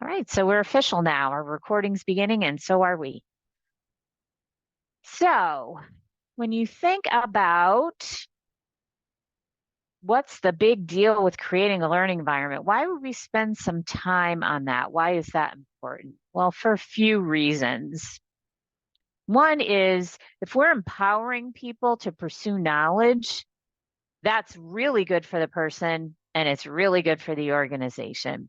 right, so we're official now. Our recording's beginning, and so are we. So when you think about what's the big deal with creating a learning environment, why would we spend some time on that? Why is that important? Well, for a few reasons. One is if we're empowering people to pursue knowledge, that's really good for the person and it's really good for the organization.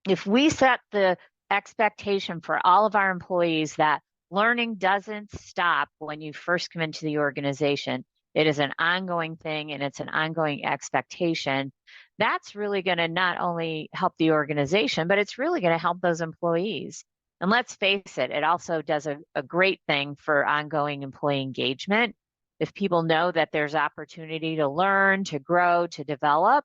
If we set the expectation for all of our employees that learning doesn't stop when you first come into the organization, it is an ongoing thing and it's an ongoing expectation, that's really going to not only help the organization, but it's really going to help those employees. And let's face it, it also does a great thing for ongoing employee engagement. If people know that there's opportunity to learn, to grow, to develop,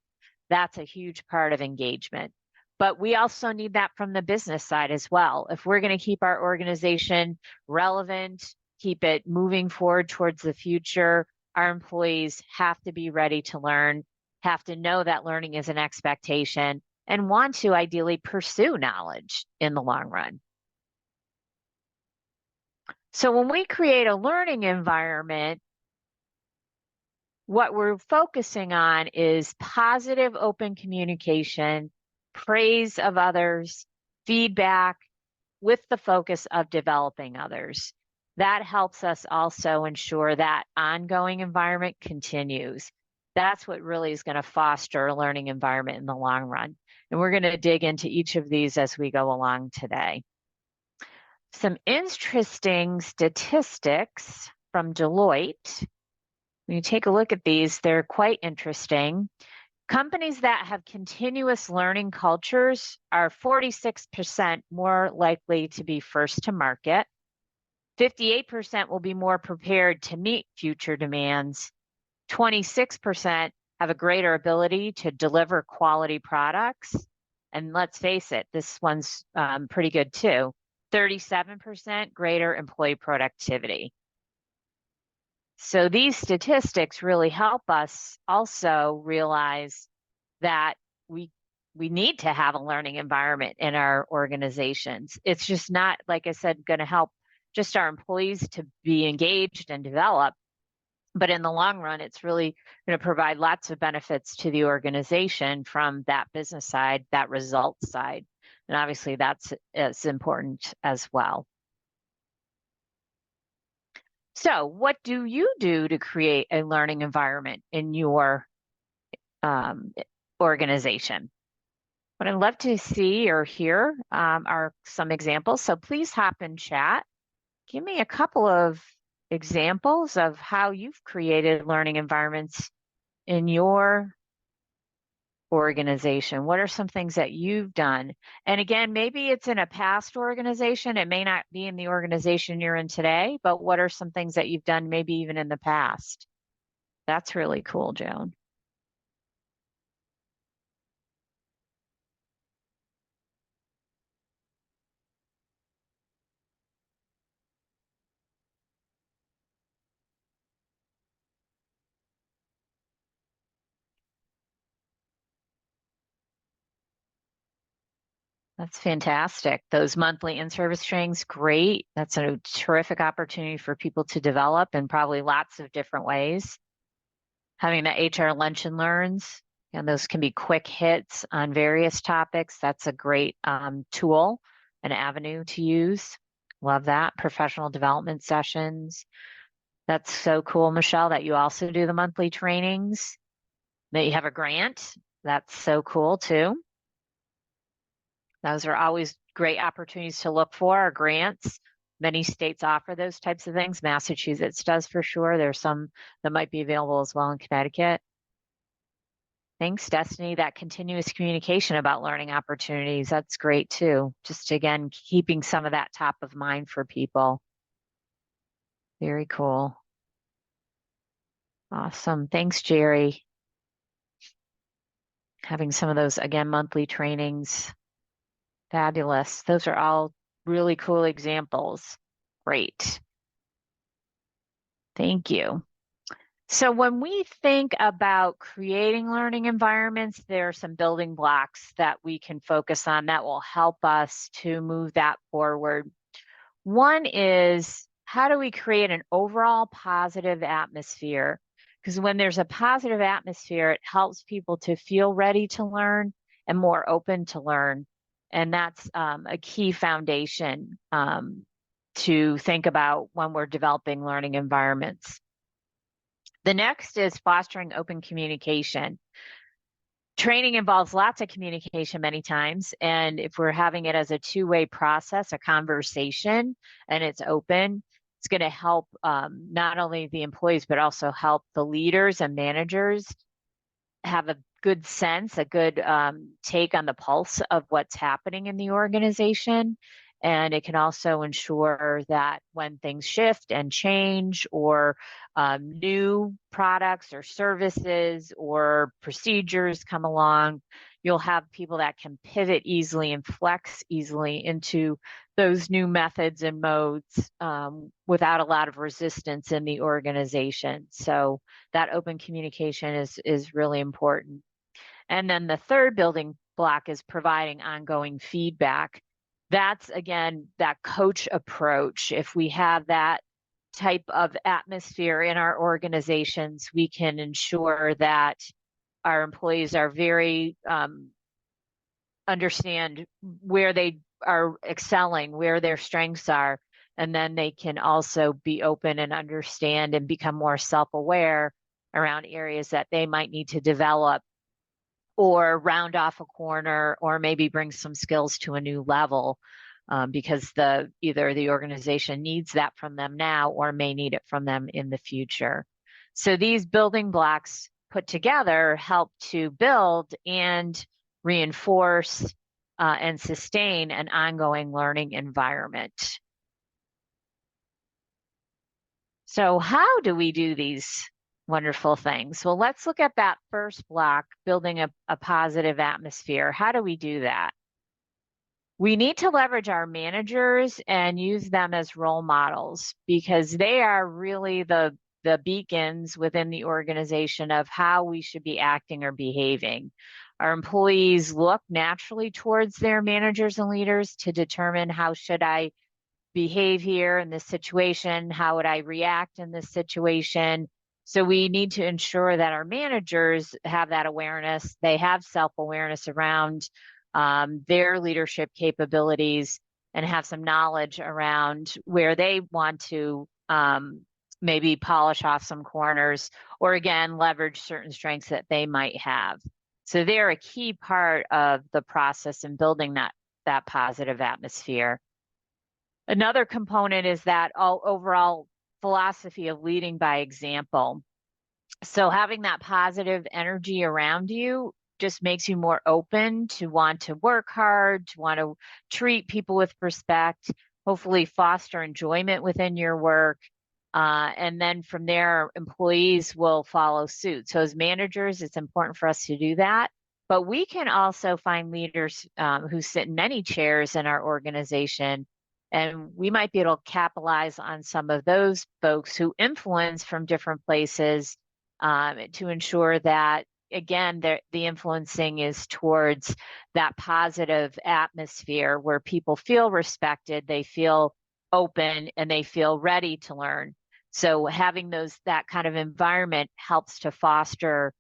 that's a huge part of engagement. But we also need that from the business side as well. If we're going to keep our organization relevant, keep it moving forward towards the future, our employees have to be ready to learn, have to know that learning is an expectation, and want to ideally pursue knowledge in the long run. So when we create a learning environment, what we're focusing on is positive open communication, praise of others, feedback with the focus of developing others. That helps us also ensure that ongoing environment continues. That's what really is going to foster a learning environment in the long run. And we're going to dig into each of these as we go along today. Some interesting statistics from Deloitte. When you take a look at these, they're quite interesting. Companies that have continuous learning cultures are 46% more likely to be first to market. 58% will be more prepared to meet future demands. 26% have a greater ability to deliver quality products. And let's face it, this one's pretty good too. 37% greater employee productivity. So these statistics really help us also realize that we need to have a learning environment in our organizations. It's just not, like I said, going to help just our employees to be engaged and develop, but in the long run, it's really going to provide lots of benefits to the organization from that business side, that results side. And obviously that's as important as well. So what do you do to create a learning environment in your organization? What I'd love to see or hear are some examples. So please hop in chat. Give me a couple of examples of how you've created learning environments in your organization. What are some things that you've done? And again, maybe it's in a past organization. It may not be in the organization you're in today, but what are some things that you've done maybe even in the past? That's really cool, Joan. That's fantastic. Those monthly in-service trainings, great. That's a terrific opportunity for people to develop in probably lots of different ways. Having the HR lunch and learns, and those can be quick hits on various topics. That's a great tool, an avenue to use. Love that. Professional development sessions. That's so cool, Michelle, that you also do the monthly trainings, that you have a grant. That's so cool too. Those are always great opportunities to look for, grants. Many states offer those types of things. Massachusetts does for sure. There's some that might be available as well in Connecticut. Thanks, Destiny. That continuous communication about learning opportunities, that's great too. Just again, keeping some of that top of mind for people. Very cool. Awesome. Thanks, Jerry. Having some of those, again, monthly trainings. Fabulous. Those are all really cool examples. Great. Thank you. So when we think about creating learning environments, there are some building blocks that we can focus on that will help us to move that forward. One is, how do we create an overall positive atmosphere? Because when there's a positive atmosphere, it helps people to feel ready to learn and more open to learn. And that's a key foundation to think about when we're developing learning environments. The next is fostering open communication. Training involves lots of communication many times, and if we're having it as a two-way process, a conversation, and it's open, it's going to help not only the employees, but also help the leaders and managers have a good sense, a good take on the pulse of what's happening in the organization. And it can also ensure that when things shift and change, or new products or services or procedures come along, you'll have people that can pivot easily and flex easily into those new methods and modes without a lot of resistance in the organization. So that open communication is really important. And then the third building block is providing ongoing feedback. That's, again, that coach approach. If we have that type of atmosphere in our organizations, we can ensure that our employees are very understand where they are excelling, where their strengths are, and then they can also be open and understand and become more self-aware around areas that they might need to develop or round off a corner, or maybe bring some skills to a new level, because either the organization needs that from them now or may need it from them in the future. So these building blocks put together help to build and reinforce and sustain an ongoing learning environment. So how do we do these wonderful things? Well, let's look at that first block, building a positive atmosphere. How do we do that? We need to leverage our managers and use them as role models, because they are really the beacons within the organization of how we should be acting or behaving. Our employees look naturally towards their managers and leaders to determine, how should I behave here in this situation? How would I react in this situation? So we need to ensure that our managers have that awareness. They have self-awareness around their leadership capabilities, and have some knowledge around where they want to maybe polish off some corners, or again, leverage certain strengths that they might have. So they're a key part of the process in building that positive atmosphere. Another component is that overall philosophy of leading by example. So having that positive energy around you just makes you more open to want to work hard, to want to treat people with respect, hopefully foster enjoyment within your work. And then from there, employees will follow suit. So as managers, it's important for us to do that. But we can also find leaders who sit in many chairs in our organization, and we might be able to capitalize on some of those folks who influence from different places to ensure that, again, the influencing is towards that positive atmosphere where people feel respected, they feel open, and they feel ready to learn. So having that kind of environment helps to foster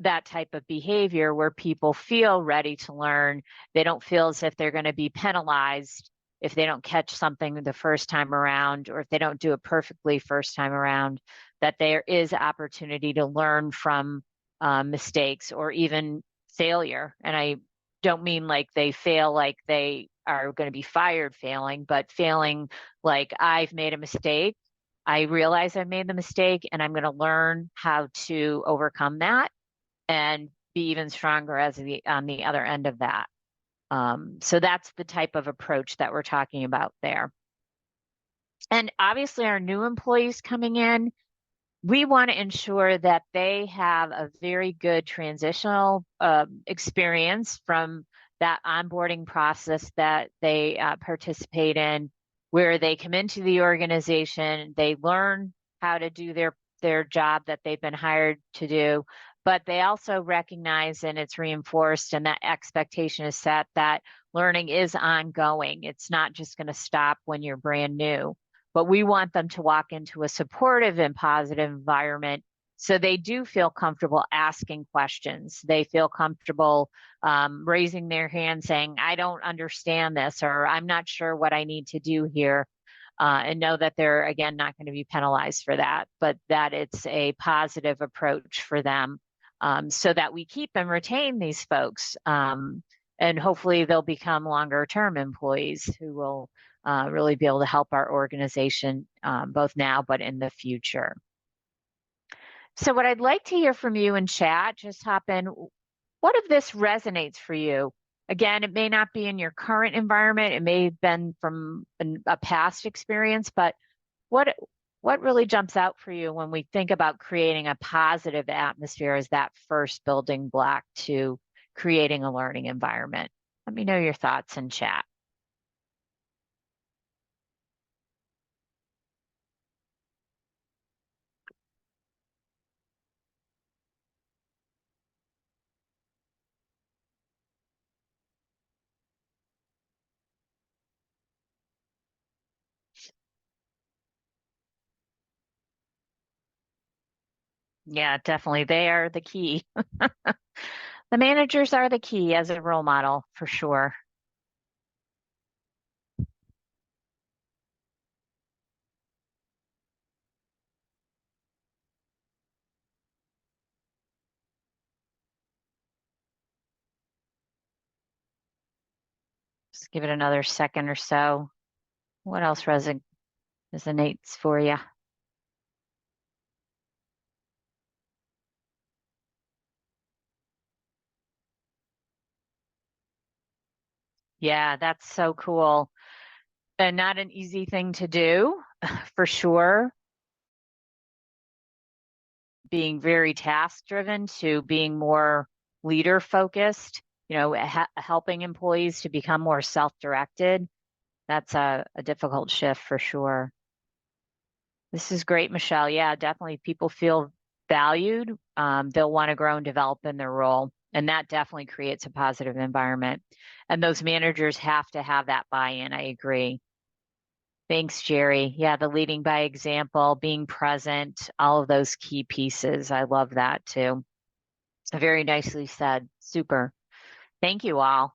that type of behavior where people feel ready to learn. They don't feel as if they're going to be penalized if they don't catch something the first time around, or if they don't do it perfectly first time around, that there is opportunity to learn from mistakes or even failure. And I don't mean like they fail like they are going to be fired failing, but failing like, I've made a mistake, I realize I've made the mistake, and I'm going to learn how to overcome that and be even stronger on the other end of that. So that's the type of approach that we're talking about there. And obviously our new employees coming in, we want to ensure that they have a very good transitional experience from that onboarding process that they participate in, where they come into the organization, they learn how to do their their job that they've been hired to do, but they also recognize, and it's reinforced, and that expectation is set that learning is ongoing. It's not just going to stop when you're brand new, but we want them to walk into a supportive and positive environment so they do feel comfortable asking questions. They feel comfortable raising their hand saying, I don't understand this, or I'm not sure what I need to do here. And know that they're, again, not going to be penalized for that, but that it's a positive approach for them, so that we keep and retain these folks. And hopefully they'll become longer term employees who will really be able to help our organization both now but in the future. So what I'd like to hear from you in chat, just hop in. What of this resonates for you? Again, it may not be in your current environment. It may have been from a past experience, but what really jumps out for you when we think about creating a positive atmosphere as that first building block to creating a learning environment? Let me know your thoughts in chat. Yeah, definitely. They are the key. The managers are the key as a role model for sure. Just give it another second or so. What else resonates for you? Yeah, that's so cool. And not an easy thing to do, for sure. Being very task driven to being more leader focused, helping employees to become more self-directed. That's a difficult shift for sure. This is great, Michelle. Yeah, definitely people feel valued. They'll want to grow and develop in their role. And that definitely creates a positive environment. And those managers have to have that buy-in. I agree. Thanks, Jerry. Yeah, the leading by example, being present, all of those key pieces. I love that too. Very nicely said. Super. Thank you all.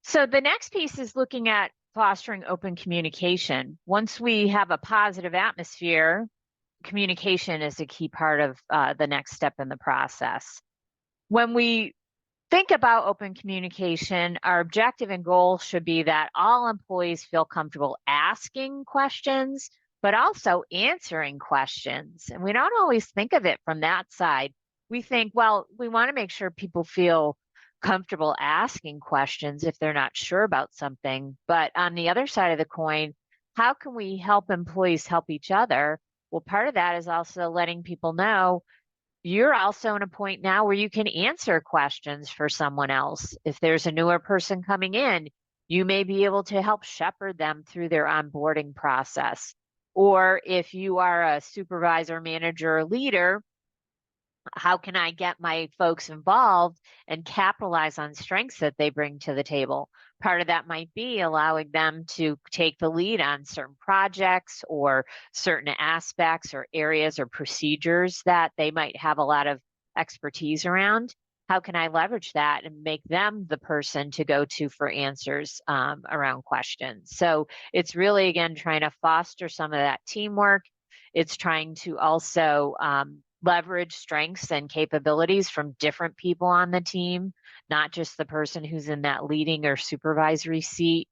So the next piece is looking at fostering open communication. Once we have a positive atmosphere, communication is a key part of the next step in the process. When we think about open communication, our objective and goal should be that all employees feel comfortable asking questions, but also answering questions. And we don't always think of it from that side. We think, well, we want to make sure people feel comfortable asking questions if they're not sure about something. But on the other side of the coin, how can we help employees help each other? Well, part of that is also letting people know you're also in a point now where you can answer questions for someone else. If there's a newer person coming in, you may be able to help shepherd them through their onboarding process. Or if you are a supervisor, manager, or leader, how can I get my folks involved and capitalize on strengths that they bring to the table? Part of that might be allowing them to take the lead on certain projects or certain aspects or areas or procedures that they might have a lot of expertise around. How can I leverage that and make them the person to go to for answers around questions? So it's really, again, trying to foster some of that teamwork. It's trying to also leverage strengths and capabilities from different people on the team, not just the person who's in that leading or supervisory seat,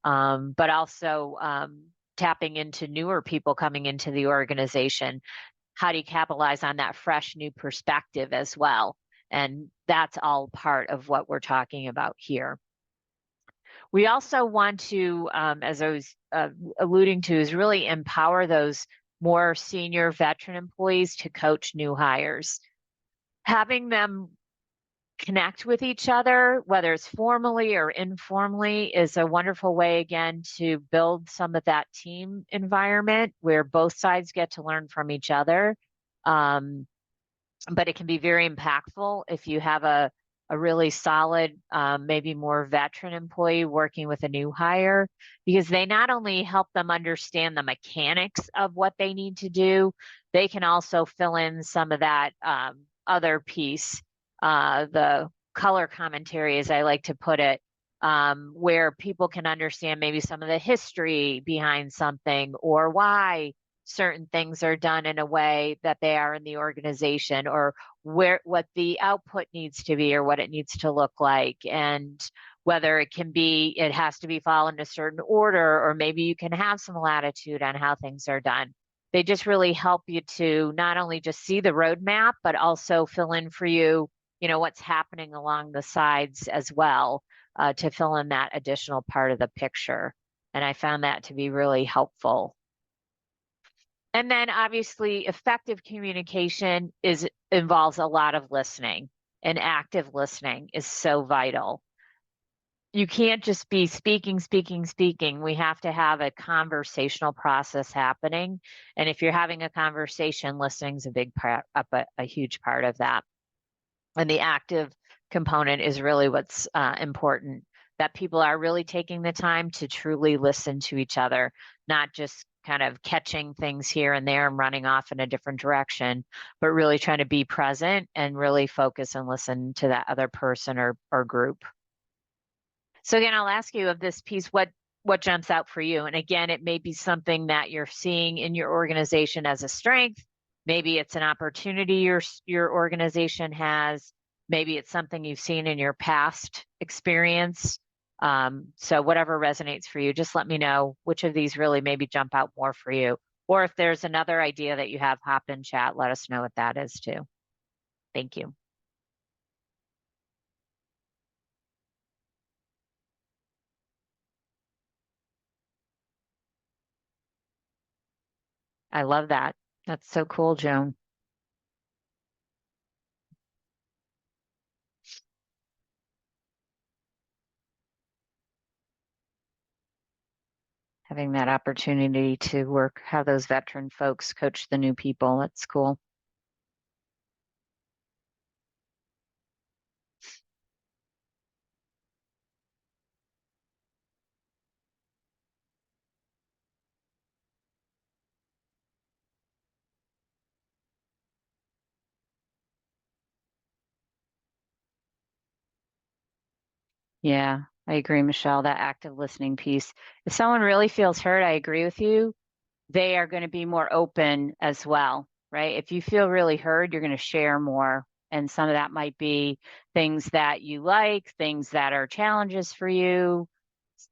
but also tapping into newer people coming into the organization. How do you capitalize on that fresh new perspective as well? And that's all part of what we're talking about here. We also want to, as I was alluding to, is really empower those more senior veteran employees to coach new hires. Having them connect with each other, whether it's formally or informally, is a wonderful way, again, to build some of that team environment where both sides get to learn from each other. But it can be very impactful if you have a really solid, maybe more veteran employee working with a new hire, because they not only help them understand the mechanics of what they need to do, they can also fill in some of that other piece, the color commentary, as I like to put it, where people can understand maybe some of the history behind something or why certain things are done in a way that they are in the organization, or what the output needs to be or what it needs to look like, and whether it has to be followed in a certain order, or maybe you can have some latitude on how things are done. They just really help you to not only just see the roadmap, but also fill in for you, what's happening along the sides as well, to fill in that additional part of the picture. And I found that to be really helpful. And then obviously effective communication involves a lot of listening, and active listening is so vital. You can't just be speaking. We have to have a conversational process happening. And if you're having a conversation, listening's a big part, a huge part of that. And the active component is really what's important, that people are really taking the time to truly listen to each other, not just kind of catching things here and there and running off in a different direction, but really trying to be present and really focus and listen to that other person or group. So again, I'll ask you of this piece, what jumps out for you? And again, it may be something that you're seeing in your organization as a strength. Maybe it's an opportunity your organization has. Maybe it's something you've seen in your past experience. So whatever resonates for you, just let me know which of these really maybe jump out more for you. Or if there's another idea that you have, hop in chat, let us know what that is too. Thank you. I love that. That's so cool, Joan. Having that opportunity to have those veteran folks coach the new people. That's cool. Yeah, I agree, Michelle, that active listening piece. If someone really feels heard, I agree with you. They are going to be more open as well, right? If you feel really heard, you're going to share more. And some of that might be things that you like, things that are challenges for you,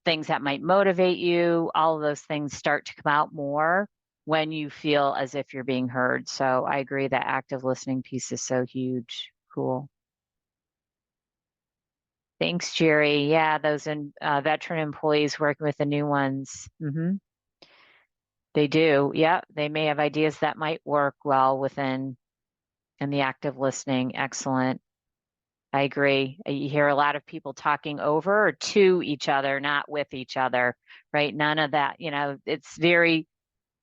things that might motivate you. All of those things start to come out more when you feel as if you're being heard. So I agree that active listening piece is so huge. Cool. Thanks, Jerry. Yeah, those veteran employees working with the new ones. They do. Yeah, they may have ideas that might work well within and the active listening. Excellent. I agree. You hear a lot of people talking over or to each other, not with each other, right? None of that, it's very,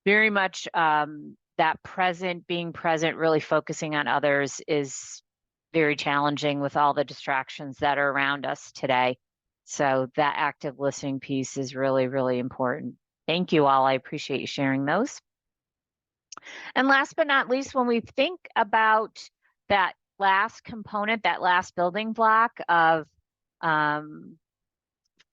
very much that being present, really focusing on others is very challenging with all the distractions that are around us today. So that active listening piece is really, really important. Thank you all. I appreciate you sharing those. And last but not least, when we think about that last component, that last building block of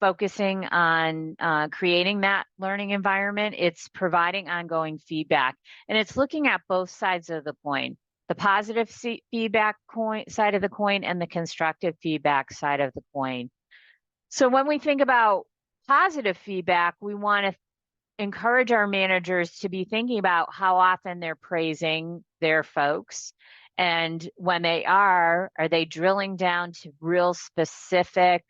focusing on creating that learning environment, it's providing ongoing feedback. And it's looking at both sides of the coin, the positive feedback side of the coin and the constructive feedback side of the coin. So when we think about positive feedback, we want to encourage our managers to be thinking about how often they're praising their folks. And when they are they drilling down to real specific,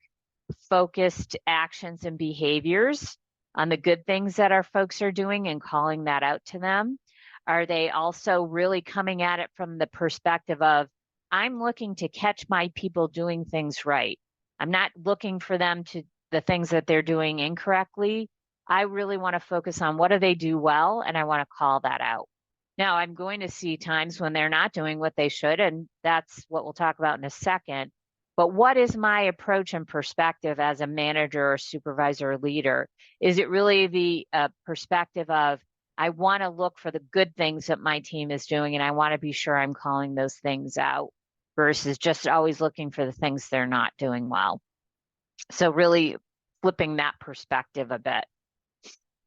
focused actions and behaviors on the good things that our folks are doing and calling that out to them? Are they also really coming at it from the perspective of, I'm looking to catch my people doing things right. I'm not looking for them to the things that they're doing incorrectly. I really want to focus on what do they do well, and I want to call that out. Now, I'm going to see times when they're not doing what they should, and that's what we'll talk about in a second. But what is my approach and perspective as a manager or supervisor or leader? Is it really the perspective of, I want to look for the good things that my team is doing, and I want to be sure I'm calling those things out versus just always looking for the things they're not doing well? So really flipping that perspective a bit.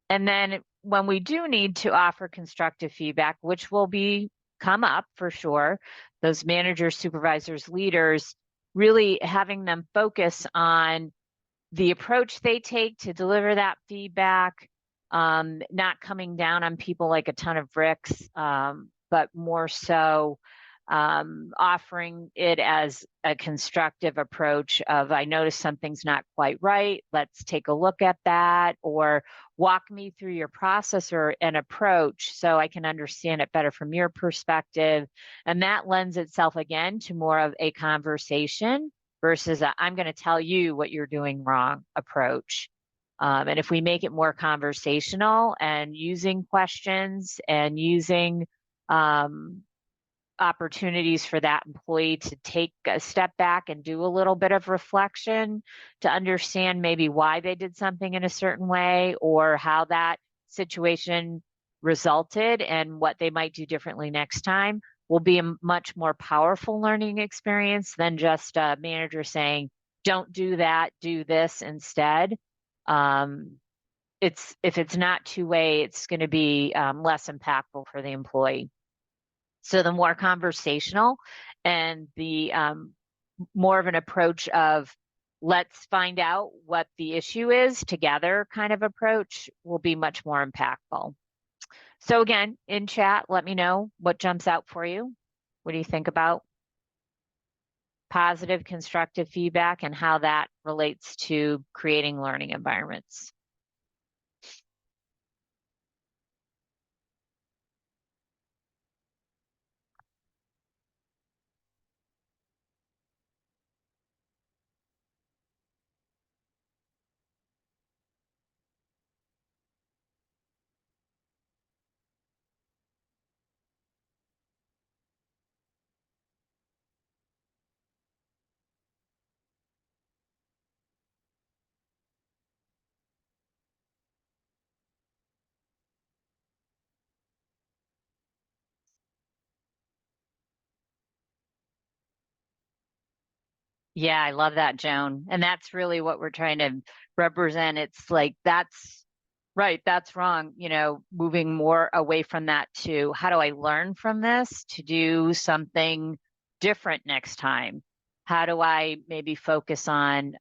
And then when we do need to offer constructive feedback, which will be come up for sure, those managers, supervisors, leaders, really having them focus on the approach they take to deliver that feedback, not coming down on people like a ton of bricks, but more so offering it as a constructive approach of, I noticed something's not quite right, let's take a look at that, or walk me through your process or an approach so I can understand it better from your perspective. And that lends itself again to more of a conversation versus I'm going to tell you what you're doing wrong approach. And if we make it more conversational and using questions and using opportunities for that employee to take a step back and do a little bit of reflection to understand maybe why they did something in a certain way or how that situation resulted and what they might do differently next time, will be a much more powerful learning experience than just a manager saying, don't do that, do this instead. If it's not two-way, it's going to be less impactful for the employee. So the more conversational and the more of an approach of, let's find out what the issue is together kind of approach will be much more impactful. So again, in chat, let me know what jumps out for you. What do you think about positive, constructive feedback and how that relates to creating learning environments? Yeah, I love that, Joan. And that's really what we're trying to represent. It's like, that's right, that's wrong. You know, moving more away from that to, how do I learn from this to do something different next time? How do I maybe focus on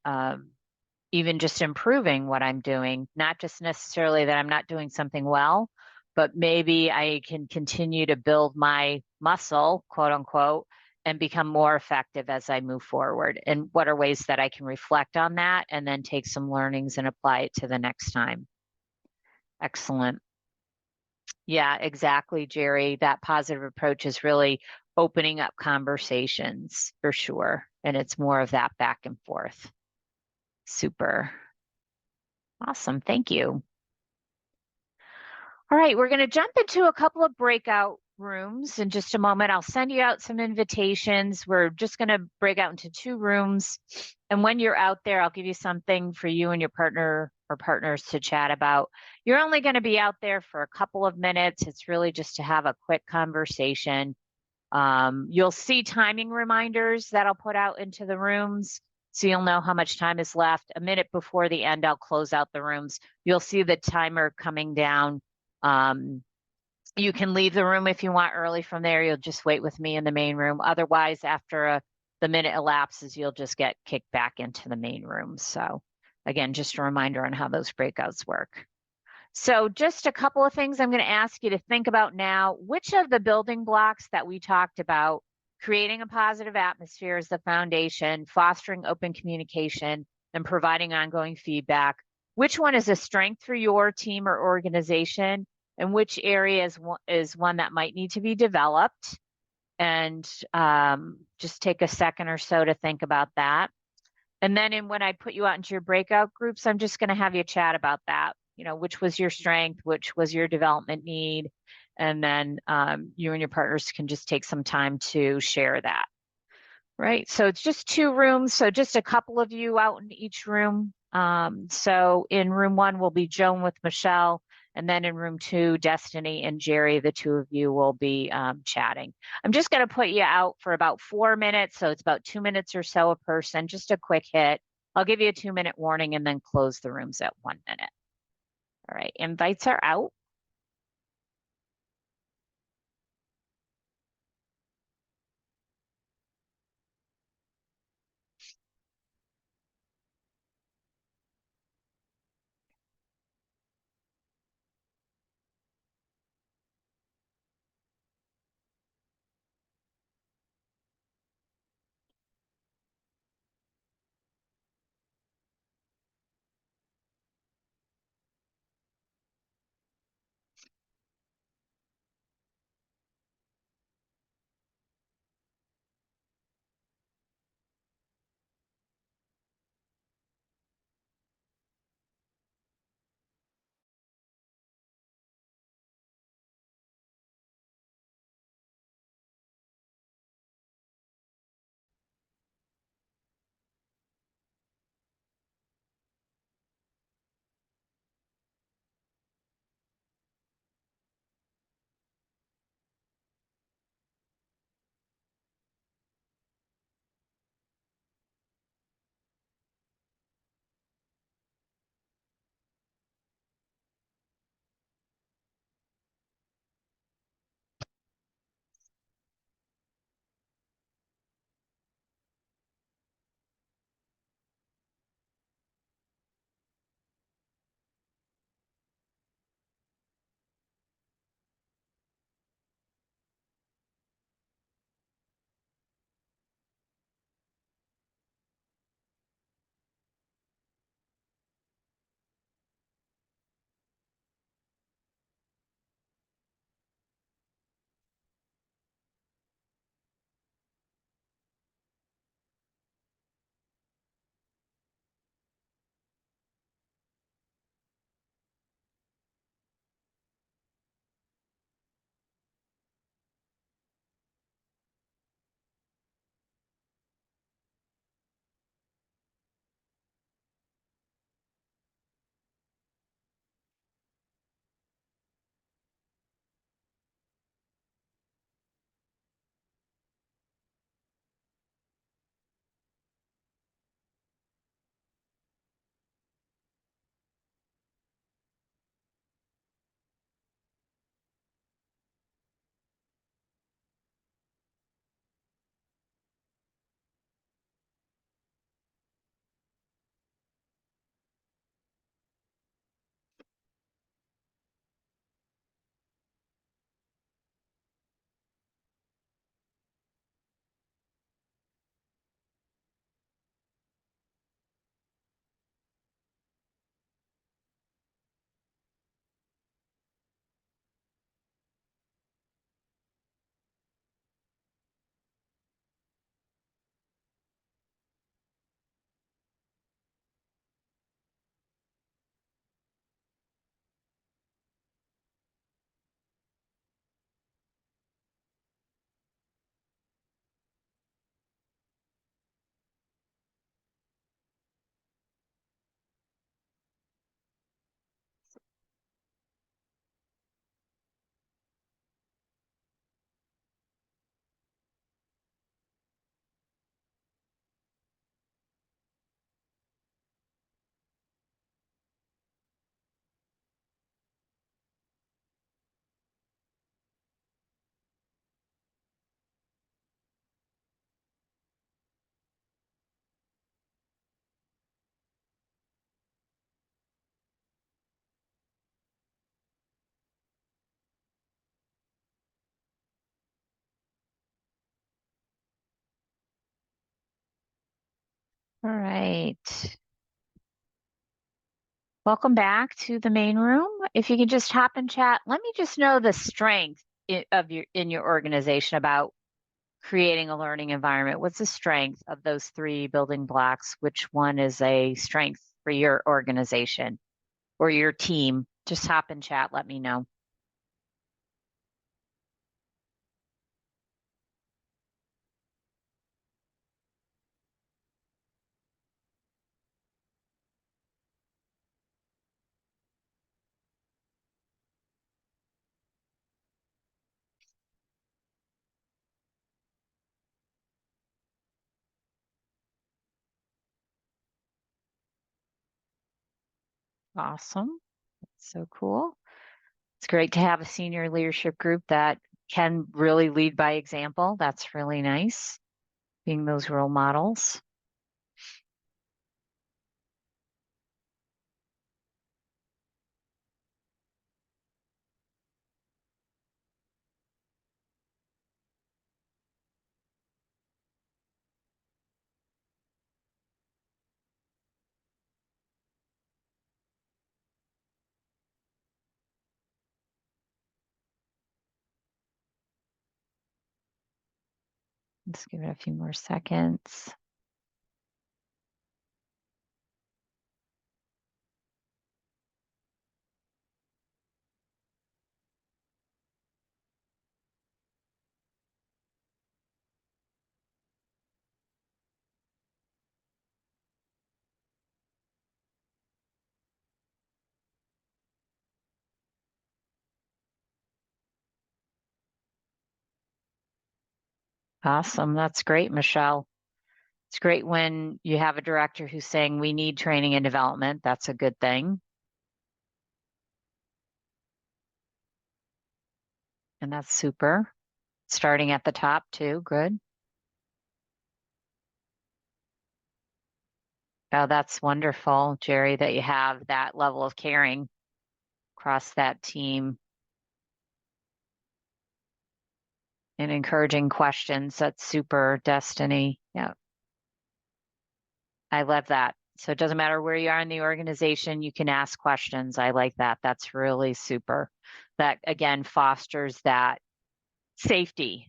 even just improving what I'm doing? Not just necessarily that I'm not doing something well, but maybe I can continue to build my muscle, quote unquote, and become more effective as I move forward. And what are ways that I can reflect on that and then take some learnings and apply it to the next time? Excellent. Yeah, exactly, Jerry. That positive approach is really opening up conversations for sure. And it's more of that back and forth. Super. Awesome. Thank you. All right, we're going to jump into a couple of breakout rooms in just a moment. I'll send you out some invitations. We're just going to break out into 2 rooms. And when you're out there, I'll give you something for you and your partner or partners to chat about. You're only going to be out there for a couple of minutes. It's really just to have a quick conversation. You'll see timing reminders that I'll put out into the rooms, so you'll know how much time is left. A minute before the end, I'll close out the rooms. You'll see the timer coming down. You can leave the room if you want early from there. You'll just wait with me in the main room. Otherwise, after the minute elapses, you'll just get kicked back into the main room. So again, just a reminder on how those breakouts work. So just a couple of things I'm going to ask you to think about now. Which of the building blocks that we talked about, creating a positive atmosphere is the foundation, fostering open communication, and providing ongoing feedback, which one is a strength for your team or organization, and which area is one that might need to be developed? And just take a second or so to think about that. And then when I put you out into your breakout groups, I'm just going to have you chat about that. Which was your strength, which was your development need. And then you and your partners can just take some time to share that. Right. So it's just 2 rooms. So just a couple of you out in each room. So in room 1 will be Joan with Michelle. And then in room 2, Destiny and Jerry, the 2 of you will be chatting. I'm just going to put you out for about 4 minutes. So it's about 2 minutes or so a person, just a quick hit. I'll give you a 2-minute warning and then close the rooms at 1 minute. All right. Invites are out. All right. Welcome back to the main room. If you can just hop in chat, let me just know the strength in your organization about creating a learning environment. What's the strength of those three building blocks? Which one is a strength for your organization or your team? Just hop in chat, let me know. Awesome. So cool. It's great to have a senior leadership group that can really lead by example. That's really nice, being those role models. Let's give it a few more seconds. Awesome. That's great, Michelle. It's great when you have a director who's saying we need training and development. That's a good thing. And that's super. Starting at the top too. Good. Oh, that's wonderful, Jerry, that you have that level of caring across that team and encouraging questions. That's super, Destiny. Yeah, I love that. So it doesn't matter where you are in the organization, you can ask questions. I like that. That's really super. That again fosters that safety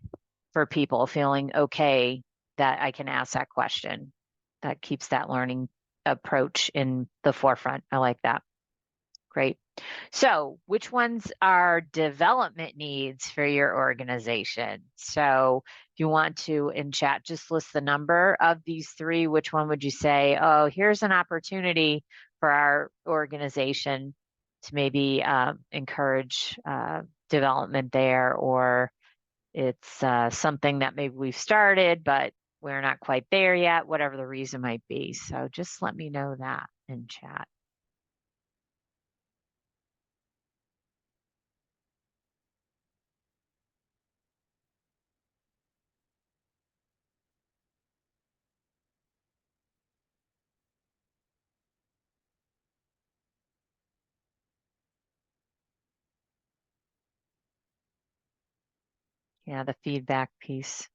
for people feeling okay that I can ask that question. That keeps that learning approach in the forefront. I like that. Great. So, which ones are development needs for your organization? So, if you want to in chat, just list the number of these three. Which one would you say, oh, here's an opportunity for our organization to maybe encourage development there, or it's something that maybe we've started, but we're not quite there yet, whatever the reason might be. So, just let me know that in chat. Yeah, the feedback piece.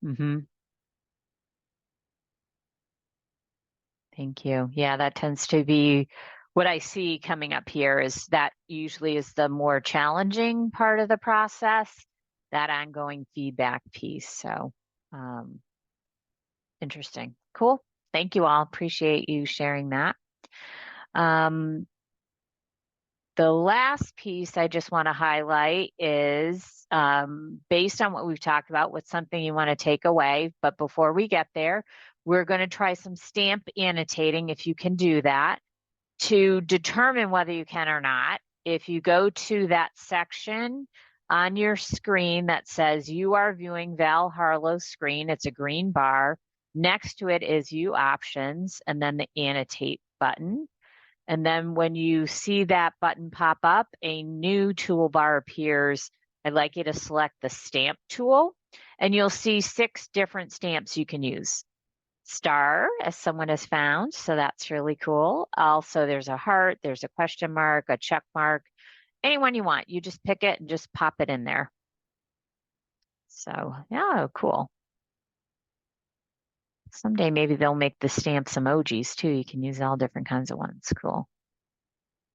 Mm-hmm. Thank you. Yeah, that tends to be what I see coming up here is that usually is the more challenging part of the process, that ongoing feedback piece. So, um, interesting. Cool. Thank you all. Appreciate you sharing that. Um, the last piece I just want to highlight is based on what we've talked about, what's something you want to take away. But before we get there, we're going to try some stamp annotating if you can do that to determine whether you can or not. If you go to that section on your screen that says you are viewing Val Harlow's screen, it's a green bar. Next to it is View Options and then the Annotate button. And then when you see that button pop up, a new toolbar appears. I'd like you to select the stamp tool and you'll see 6 different stamps you can use. Star, as someone has found, so that's really cool. Also, there's a heart, there's a question mark, a check mark, any one you want. You just pick it and just pop it in there. So, yeah, cool. Someday maybe they'll make the stamps emojis too. You can use all different kinds of ones. Cool.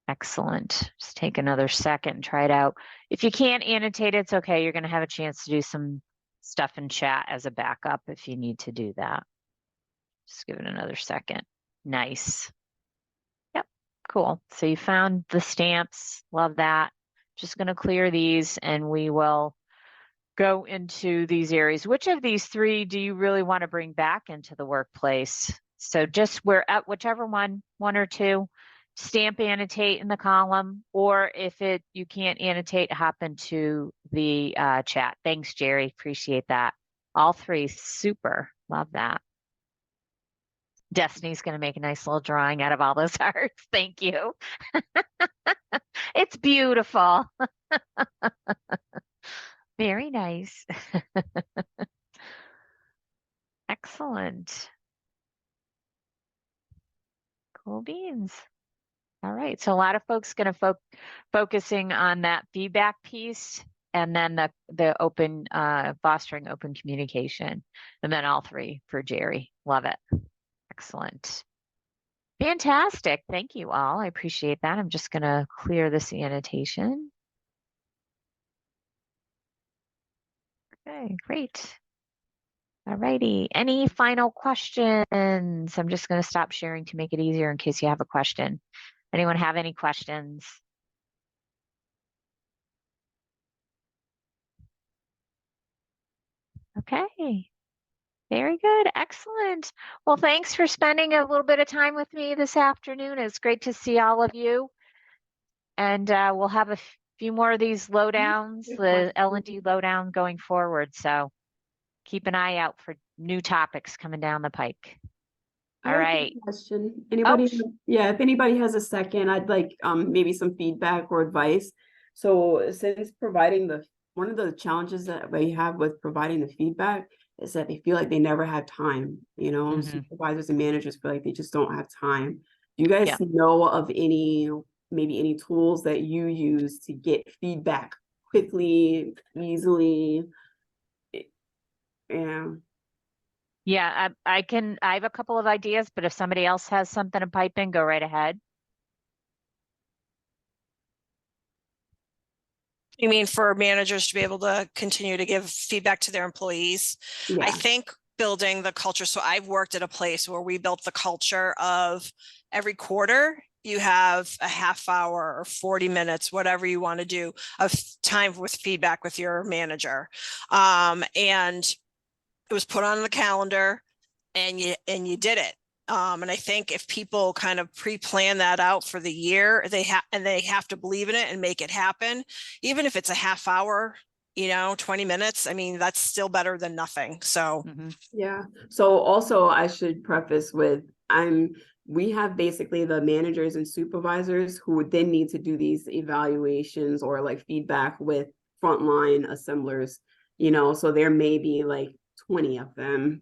Excellent. Just take another second and try it out. If you can't annotate, it's okay. You're going to have a chance to do some stuff in chat as a backup if you need to do that. Just give it another second. Nice. Yep, cool. So you found the stamps. Love that. Just going to clear these and we will go into these areas. Which of these three do you really want to bring back into the workplace? So just where at whichever one or two, stamp annotate in the column, or if you can't annotate, hop into the chat. Thanks, Jerry. Appreciate that. All three, super. Love that. Destiny's going to make a nice little drawing out of all those hearts. Thank you. It's beautiful. Very nice. Excellent. Cool beans. All right. So a lot of folks going to focusing on that feedback piece and then the open fostering open communication, and then all three for Jerry. Love it. Excellent. Fantastic. Thank you all. I appreciate that. I'm just going to clear this annotation. Okay, great. All righty. Any final questions? I'm just going to stop sharing to make it easier in case you have a question. Anyone have any questions? Okay. Very good. Excellent. Well, thanks for spending a little bit of time with me this afternoon. It's great to see all of you. And we'll have a few more of these lowdowns, the L&D lowdown going forward. So keep an eye out for new topics coming down the pike. All right. Question. Anybody? Yeah, if anybody has a second, I'd like maybe some feedback or advice. So since one of the challenges that we have with providing the feedback is that they feel like they never have time. Supervisors and managers feel like they just don't have time. Do you guys know of maybe any tools that you use to get feedback quickly, easily? Yeah. Yeah, I have a couple of ideas, but if somebody else has something to pipe in, go right ahead. You mean for managers to be able to continue to give feedback to their employees? Yeah. I think building the culture. So I've worked at a place where we built the culture of every quarter, you have a half hour or 40 minutes, whatever you want to do, of time with feedback with your manager. And it was put on the calendar and you did it. And I think if people kind of pre-plan that out for the year, they have to believe in it and make it happen, even if it's a half hour, 20 minutes. I mean, that's still better than nothing. So yeah. So also I should preface with we have basically the managers and supervisors who would then need to do these evaluations or like feedback with frontline assemblers, so there may be like 20 of them.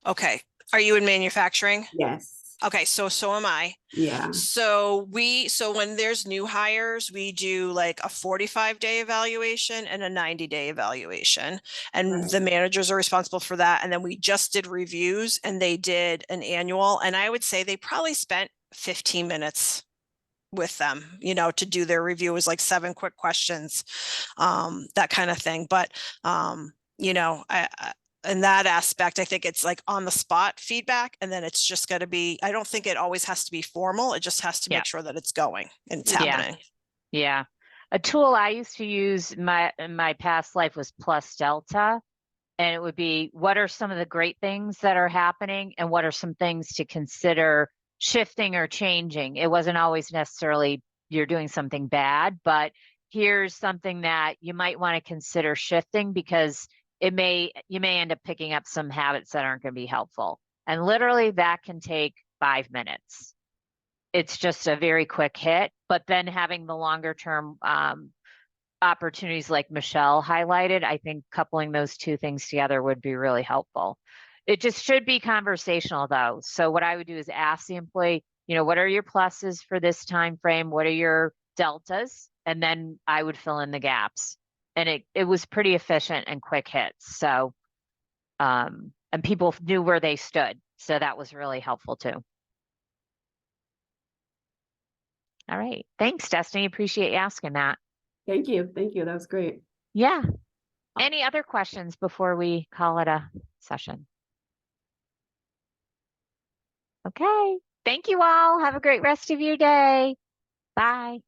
Okay. Are you in manufacturing? Yes. Okay, so am I. Yeah. So when there's new hires, we do like a 45-day evaluation and a 90-day evaluation. And the managers are responsible for that. And then we just did reviews and they did an annual. And I would say they probably spent 15 minutes with them, to do their review. It was like 7 quick questions, that kind of thing. But, in that aspect, I think it's like on the spot feedback, and then it's just got to be, I don't think it always has to be formal. It just has to make sure that it's going and it's happening. Yeah. A tool I used to use in my past life was Plus Delta. And it would be, what are some of the great things that are happening and what are some things to consider shifting or changing? It wasn't always necessarily you're doing something bad, but here's something that you might want to consider shifting because you may end up picking up some habits that aren't going to be helpful. And literally that can take 5 minutes. It's just a very quick hit, but then having the longer term opportunities like Michelle highlighted, I think coupling those two things together would be really helpful. It just should be conversational though. So what I would do is ask the employee, what are your pluses for this time frame? What are your deltas? And then I would fill in the gaps. And it was pretty efficient and quick hits. So, and people knew where they stood. So that was really helpful too. All right. Thanks, Destiny. Appreciate you asking that. Thank you. Thank you. That was great. Yeah. Any other questions before we call it a session? Okay. Thank you all. Have a great rest of your day. Bye.